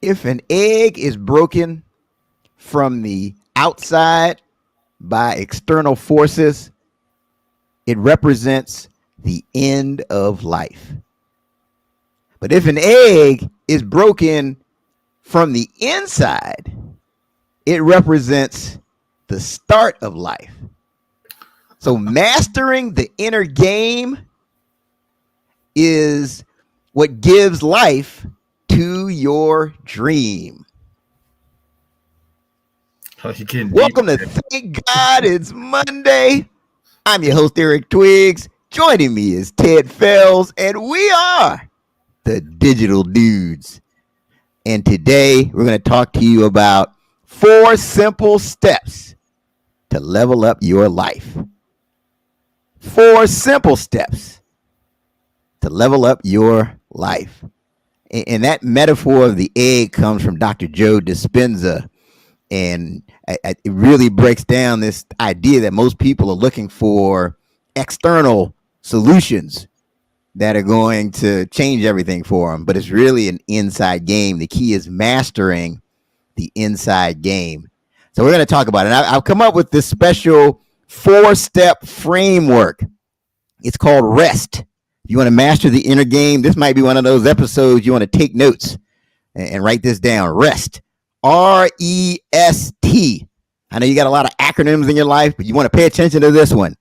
If an egg is broken from the outside by external forces, it represents the end of life. But if an egg is broken from the inside, it represents the start of life. So mastering the inner game is what gives life to your dream. Oh, you getting deep. Welcome to Thank God It's Monday. I'm your host, Eric Twiggs. Joining me is Ted Fells, and we are the Digital Dudes. And today we're going to talk to you about 4 simple steps to level up your life. 4 simple steps to level up your life. And that metaphor of the egg comes from Dr. Joe Dispenza. And it really breaks down this idea that most people are looking for external solutions that are going to change everything for them. But it's really an inside game. The key is mastering the inside game. So we're going to talk about it. I've come up with this special 4-step framework. It's called REST. If you want to master the inner game, this might be one of those episodes you want to take notes and write this down. REST. REST. I know you got a lot of acronyms in your life, but you want to pay attention to this one.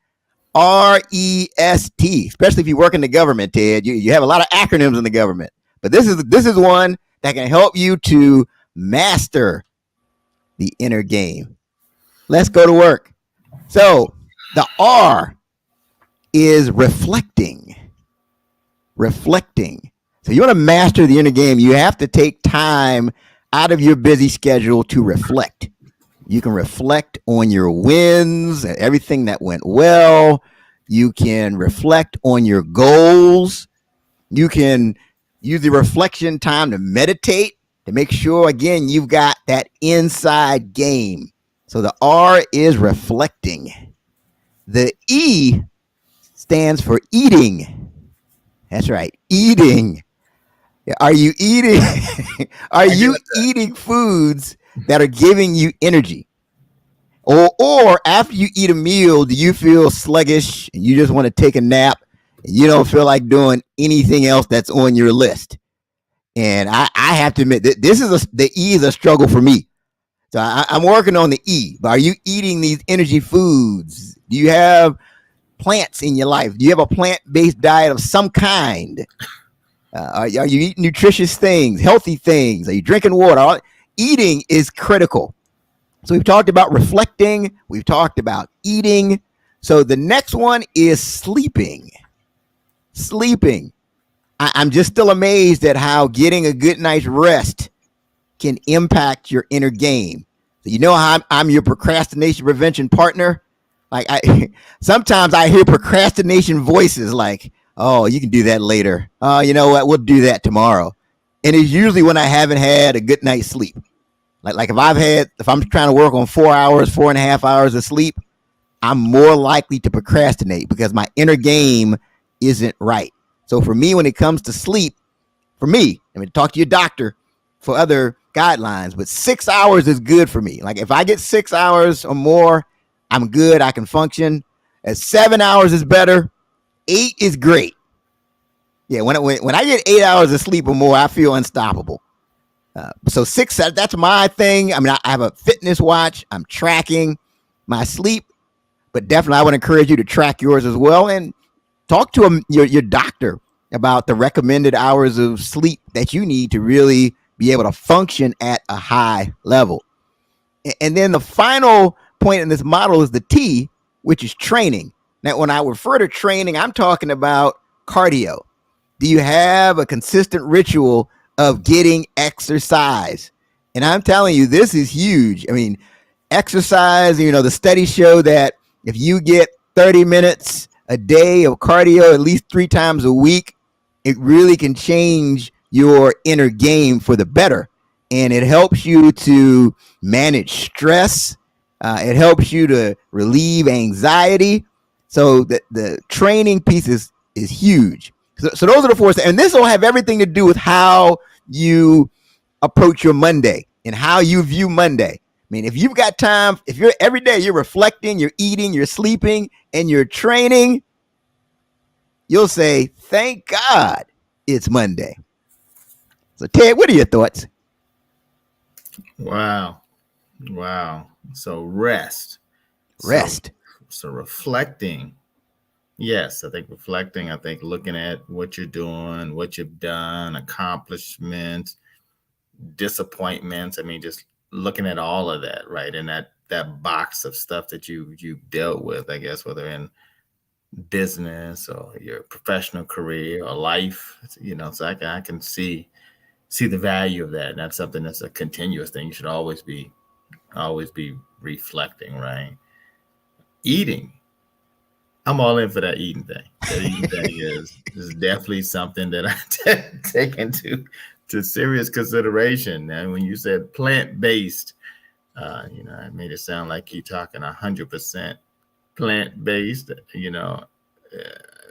REST. Especially if you work in the government, Ted. You have a lot of acronyms in the government. But this is one that can help you to master the inner game. Let's go to work. So the R is reflecting. Reflecting. So you want to master the inner game, you have to take time out of your busy schedule to reflect. You can reflect on your wins and everything that went well. You can reflect on your goals. You can use the reflection time to meditate to make sure, again, you've got that inside game. So the R is reflecting. The E stands for eating. That's right, eating. Are you eating? Are you eating foods that are giving you energy? Or after you eat a meal, do you feel sluggish and you just want to take a nap and you don't feel like doing anything else that's on your list? And I have to admit that the E is a struggle for me. So I'm working on the E. But are you eating these energy foods? Do you have plants in your life? Do you have a plant-based diet of some kind? Are you eating nutritious things, healthy things? Are you drinking water? Eating is critical. So we've talked about reflecting. We've talked about eating. So the next one is sleeping. Sleeping. I'm just still amazed at how getting a good night's rest can impact your inner game. So you know how I'm your procrastination prevention partner? Like sometimes I hear procrastination voices like, oh, you can do that later. Oh, you know what? We'll do that tomorrow. And it's usually when I haven't had a good night's sleep. Like if I'm trying to work on 4.5 hours of sleep, I'm more likely to procrastinate because my inner game isn't right. So for me, when it comes to sleep, talk to your doctor for other guidelines, but 6 hours is good for me. Like if I get 6 hours or more, I'm good. I can function. 7 hours is better. 8 is great. Yeah, when I get 8 hours of sleep or more, I feel unstoppable. So 6, that's my thing. I mean, I have a fitness watch. I'm tracking my sleep, but definitely I would encourage you to track yours as well and talk to your doctor about the recommended hours of sleep that you need to really be able to function at a high level. And then the final point in this model is the T, which is training. Now, when I refer to training, I'm talking about cardio. Do you have a consistent ritual of getting exercise? And I'm telling you, this is huge. I mean, exercise, the studies show that if you get 30 minutes a day of cardio at least 3 times a week, it really can change your inner game for the better. And it helps you to manage stress. It helps you to relieve anxiety. So the training piece is huge. So those are the 4 steps. And this will have everything to do with how you approach your Monday and how you view Monday. I mean, if you've got time, if you're every day you're reflecting, you're eating, you're sleeping, and you're training, you'll say, thank God it's Monday. So, Ted, what are your thoughts? Wow. Wow. So rest. So Rest. so reflecting. Yes, I think reflecting, I think looking at what you're doing, what you've done, accomplishments, disappointments. I mean, just looking at all of that, right? And that box of stuff that you've dealt with, I guess, whether in business or your professional career or life, so I can see the value of that. And that's something that's a continuous thing. You should always be reflecting, right? Eating. I'm all in for that eating thing. That eating thing is definitely something that I take into serious consideration. And when you said plant based, it made it sound like you're talking 100% plant based.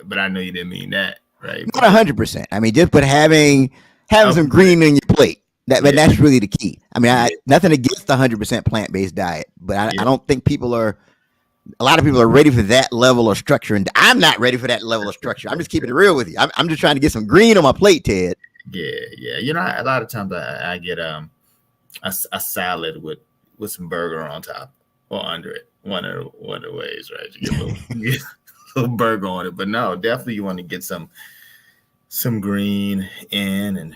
But I know you didn't mean that, right? Not 100%. I mean, just but having some Okay. green in your plate. But Yeah, that's really the key. I mean, yeah, nothing against the 100% plant based diet, but I yeah. don't think people are. A lot of people are ready for that level of structure, and I'm not ready for that level of structure. I'm just keeping it real with you. I'm just trying to get some green on my plate, Ted. Yeah, yeah. A lot of times I get a salad with some burger on top or under it. One of the ways, right? You get a little burger on it. But no, definitely you want to get some green in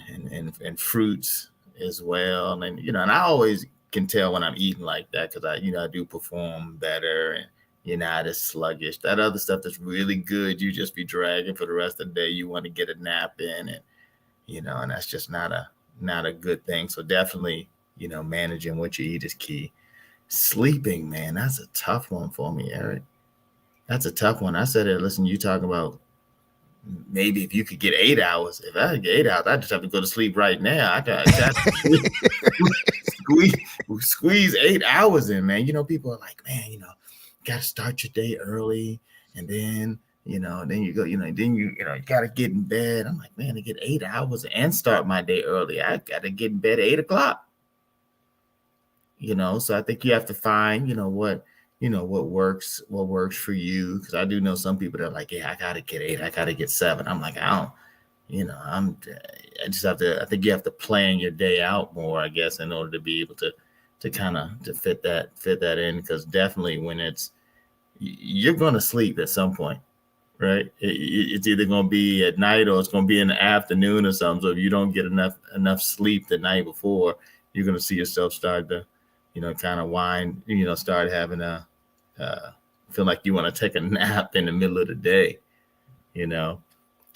and fruits as well. And I always can tell when I'm eating like that because I do perform better and you're not as sluggish. That other stuff that's really good, you just be dragging for the rest of the day. You want to get a nap in and that's just not a good thing. So definitely, managing what you eat is key. Sleeping, man, that's a tough one for me, Eric. That's a tough one. I said it. Listen, you talking about maybe if you could get 8 hours. If I could get 8 hours, I just have to go to sleep right now. I got to squeeze, squeeze 8 hours in, man. People are like, man, got to start your day early, and then you go, then you got to get in bed. I'm like, man, to get 8 hours and start my day early, I got to get in bed at 8 o'clock. So I think you have to find, what works for you. Because I do know some people that are like, yeah, I got to get 8, I got to get 7. I'm like, I don't. I just have to. I think you have to plan your day out more, I guess, in order to be able to kind of to fit that in. Because definitely when you're going to sleep at some point, right? It's either going to be at night or it's going to be in the afternoon or something. So if you don't get enough sleep the night before, you're going to see yourself start to, kind of wind, start having uh, feel like you want to take a nap in the middle of the day, you know.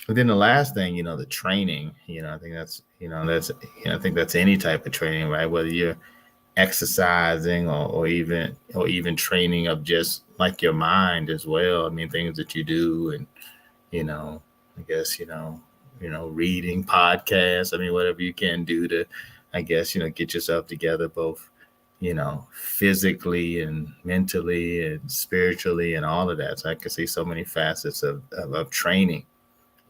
But then the last thing, the training, I think I think that's any type of training, right? Whether you're exercising or even training of just like your mind as well. I mean, things that you do and, you know, I guess, reading podcasts. I mean, whatever you can do to, I guess, get yourself together both, physically and mentally and spiritually and all of that. So I can see so many facets of training,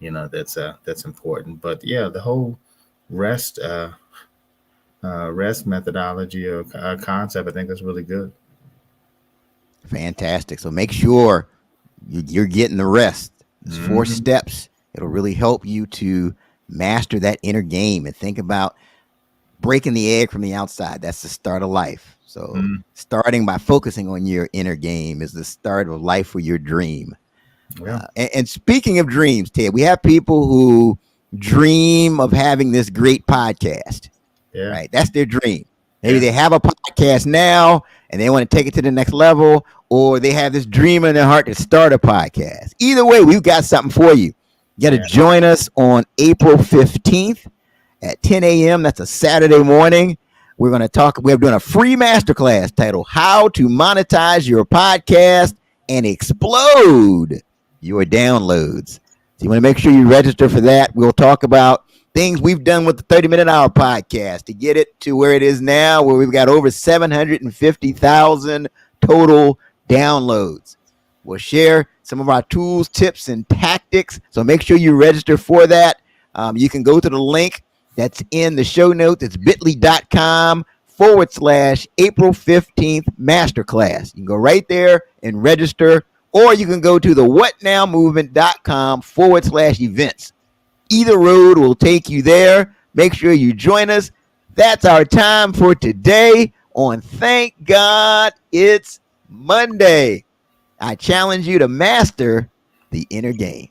that's important. But yeah, the whole rest rest methodology or concept, I think that's really good. Fantastic. So make sure you're getting the rest. There's four Hmm. steps. It'll really help you to master that inner game and think about breaking the egg from the outside. That's the start of life. So Mm. starting by focusing on your inner game is the start of life for your dream. Yeah, And speaking of dreams, Ted, we have people who dream of having this great podcast, yeah, right? That's their dream. Maybe yeah, they have a podcast now and they want to take it to the next level, or they have this dream in their heart to start a podcast. Either way, we've got something for you. You got to yeah, join us on April 15th at 10 a.m. That's a Saturday morning. We're doing a free masterclass titled How to Monetize Your Podcast and Explode Your Downloads. So you want to make sure you register for that. We'll talk about things we've done with the 30-minute hour podcast to get it to where it is now, where we've got over 750,000 total downloads. We'll share some of our tools, tips, and tactics. So make sure you register for that. You can go to the link That's in the show notes. It's bit.ly.com/April 15th masterclass. You can go right there and register, or you can go to the whatnowmovement.com/events. Either road will take you there. Make sure you join us. That's our time for today on Thank God It's Monday. I challenge you to master the inner game.